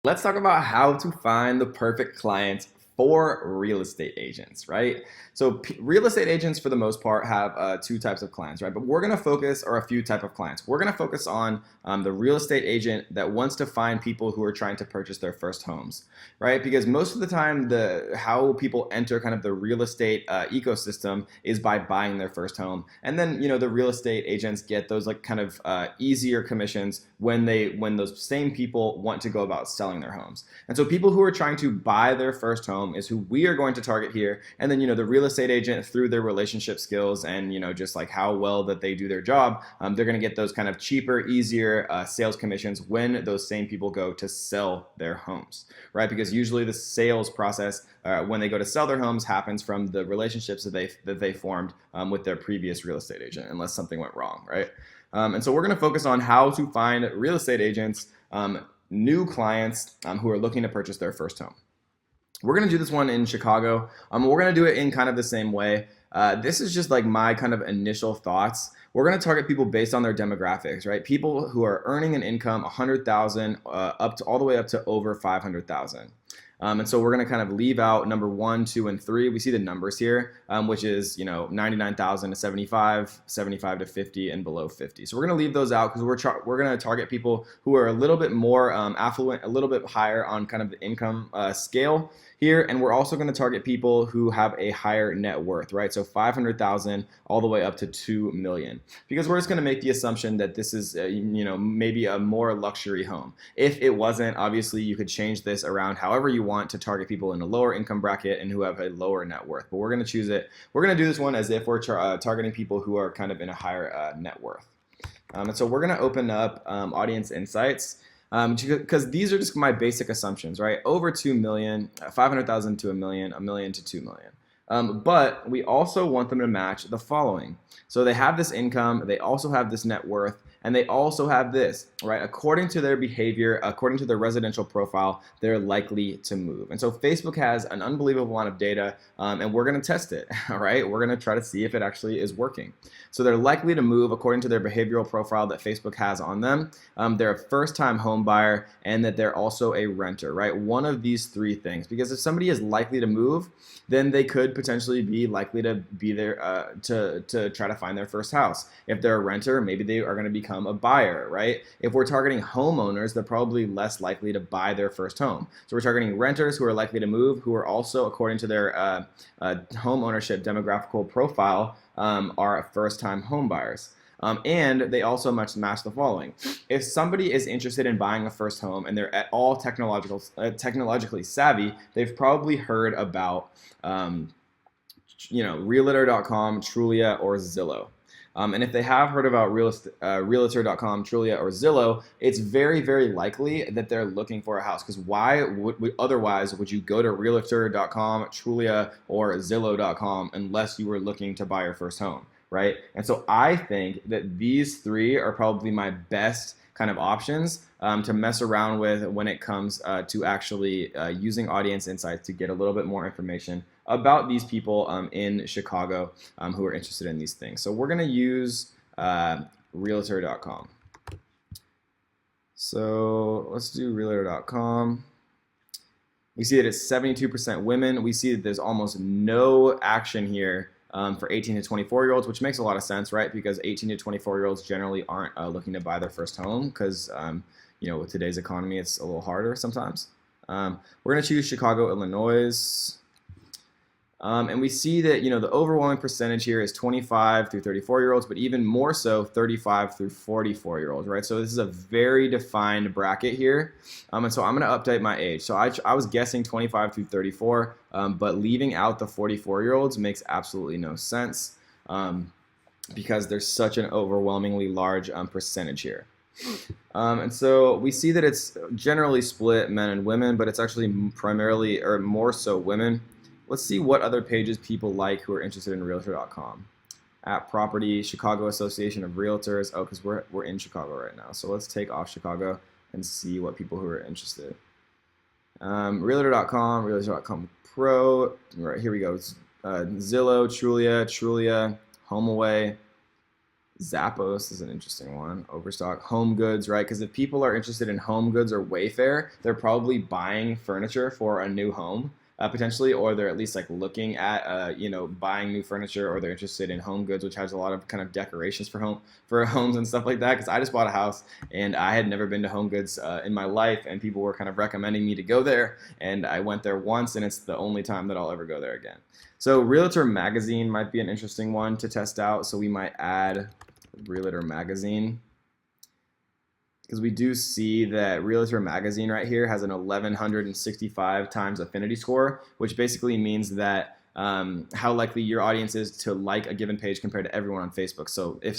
Let's talk about how to find the perfect clients for real estate agents, right? So real estate agents, for the most part, have two types of clients, right? But we're going to focus, or a few type of clients. We're going to focus on the real estate agent that wants to find people who are trying to purchase their first homes, right? Because most of the time, the how people enter kind of the real estate ecosystem is by buying their first home, and then the real estate agents get those like kind of easier commissions when those same people want to go about selling their homes. And so people who are trying to buy their first home is who we are going to target here. And then the real estate agent, through their relationship skills and just like how well that they do their job, they're going to get those kind of cheaper, easier sales commissions when those same people go to sell their homes, right? Because usually the sales process when they go to sell their homes happens from the relationships that they formed with their previous real estate agent, unless something went wrong, right? And so we're going to focus on how to find real estate agents, new clients who are looking to purchase their first home. We're going to do this one in Chicago. We're going to do it in kind of the same way. This is just like my kind of initial thoughts. We're going to target people based on their demographics, right? People who are earning an income 100,000 up to all the way up to over 500,000. And so we're going to kind of leave out number 1, 2, and 3. We see the numbers here, which is 99,000 to 75, 75 to 50, and below 50. So we're going to leave those out because we're going to target people who are a little bit more affluent, a little bit higher on kind of the income scale here, and we're also going to target people who have a higher net worth, right? So 500,000 all the way up to 2 million, because we're just going to make the assumption that this is maybe a more luxury home. If it wasn't, obviously you could change this around however you want to target people in a lower income bracket and who have a lower net worth. But we're going to choose it. We're going to do this one as if we're targeting people who are kind of in a higher net worth. And so we're going to open up audience insights. Because these are just my basic assumptions, right? Over 2 million, 500,000 to a million to 2 million. But we also want them to match the following. So they have this income, they also have this net worth, and they also have this, right? According to their behavior, according to their residential profile, they're likely to move. And so Facebook has an unbelievable amount of data, and we're going to test it, all right? We're going to try to see if it actually is working. So they're likely to move according to their behavioral profile that Facebook has on them. They're a first-time home buyer, and that they're also a renter, right? One of these three things. Because if somebody is likely to move, then they could potentially be likely to be there to try to find their first house. If they're a renter, maybe they are going to become a buyer, right? If we're targeting homeowners, they're probably less likely to buy their first home. So we're targeting renters who are likely to move, who are also, according to their home ownership demographical profile, are first-time home buyers. And they also match the following. If somebody is interested in buying a first home and they're at all technologically savvy, they've probably heard about Realtor.com, Trulia, or Zillow. And if they have heard about Realtor.com, Trulia, or Zillow, it's very, very likely that they're looking for a house. Because why otherwise would you go to Realtor.com, Trulia, or Zillow.com unless you were looking to buy your first home, right? And so I think that these three are probably my best kind of options to mess around with when it comes to actually using audience insights to get a little bit more information about these people in Chicago who are interested in these things. So we're going to use Realtor.com. So let's do Realtor.com. We see that it's 72% women. We see that there's almost no action here for 18 to 24-year-olds, which makes a lot of sense, right? Because 18 to 24-year-olds generally aren't looking to buy their first home because, with today's economy, it's a little harder sometimes. We're going to choose Chicago, Illinois. And we see that, the overwhelming percentage here is 25 through 34-year-olds, but even more so 35 through 44-year-olds, right? So this is a very defined bracket here. And so I'm going to update my age. So I was guessing 25 through 34, but leaving out the 44-year-olds makes absolutely no sense because there's such an overwhelmingly large percentage here. And so we see that it's generally split men and women, but it's actually primarily or more so women. Let's see what other pages people like who are interested in Realtor.com. At Property, Chicago Association of Realtors. Oh, because we're in Chicago right now. So let's take off Chicago and see what people who are interested. Realtor.com, Realtor.com Pro. Right, here we go. Zillow, Trulia, HomeAway. Zappos is an interesting one. Overstock, home goods, right? Because if people are interested in home goods or Wayfair, they're probably buying furniture for a new home, potentially, or they're at least like looking at, buying new furniture, or they're interested in home goods, which has a lot of kind of decorations for homes and stuff like that. Because I just bought a house and I had never been to Home Goods in my life, and people were kind of recommending me to go there, and I went there once, and it's the only time that I'll ever go there again. So Realtor Magazine might be an interesting one to test out. So we might add Realtor Magazine, because we do see that Realtor Magazine right here has an 1165 times affinity score, which basically means that how likely your audience is to like a given page compared to everyone on Facebook. So if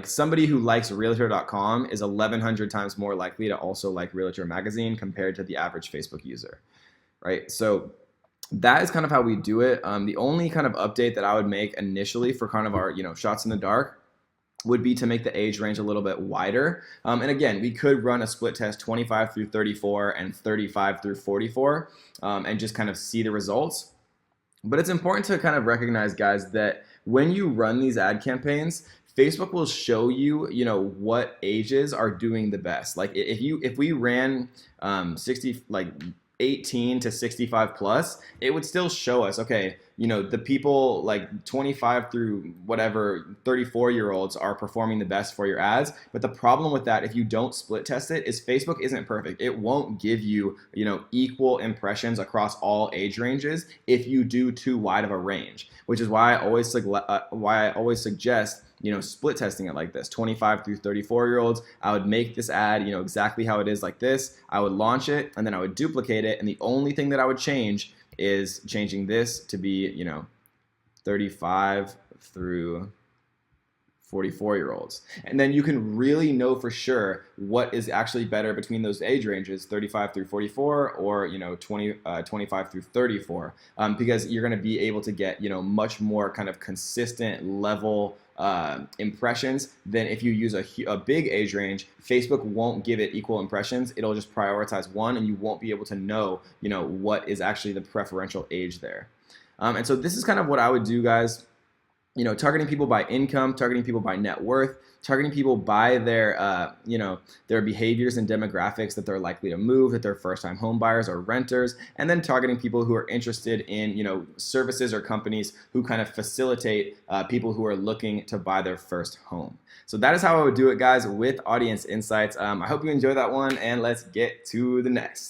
somebody who likes Realtor.com is 1100 times more likely to also like Realtor Magazine compared to the average Facebook user, right? So that is kind of how we do it. The only kind of update that I would make initially for kind of our shots in the dark would be to make the age range a little bit wider. And again, we could run a split test 25 through 34 and 35 through 44 and just kind of see the results. But it's important to kind of recognize, guys, that when you run these ad campaigns, Facebook will show you, what ages are doing the best. Like if we ran 18 to 65 plus, it would still show us, okay, the people like 25 through whatever 34-year-olds are performing the best for your ads. But the problem with that, if you don't split test it, is Facebook isn't perfect. It won't give you, equal impressions across all age ranges if you do too wide of a range, which is why I always suggest split testing it like this. 25 through 34-year-olds, I would make this ad, exactly how it is like this. I would launch it, and then I would duplicate it, and the only thing that I would change is changing this to be, 35 through 44-year-olds. And then you can really know for sure what is actually better between those age ranges, 35 through 44 or 25 through 34, because you're going to be able to get much more kind of consistent level impressions than if you use a big age range. Facebook won't give it equal impressions. It'll just prioritize one, and you won't be able to know what is actually the preferential age there. And so this is kind of what I would do, guys. Targeting people by income, targeting people by net worth, targeting people by their, their behaviors and demographics, that they're likely to move, that they're first-time home buyers or renters, and then targeting people who are interested in, services or companies who kind of facilitate people who are looking to buy their first home. So that is how I would do it, guys, with Audience Insights. I hope you enjoyed that one, and let's get to the next.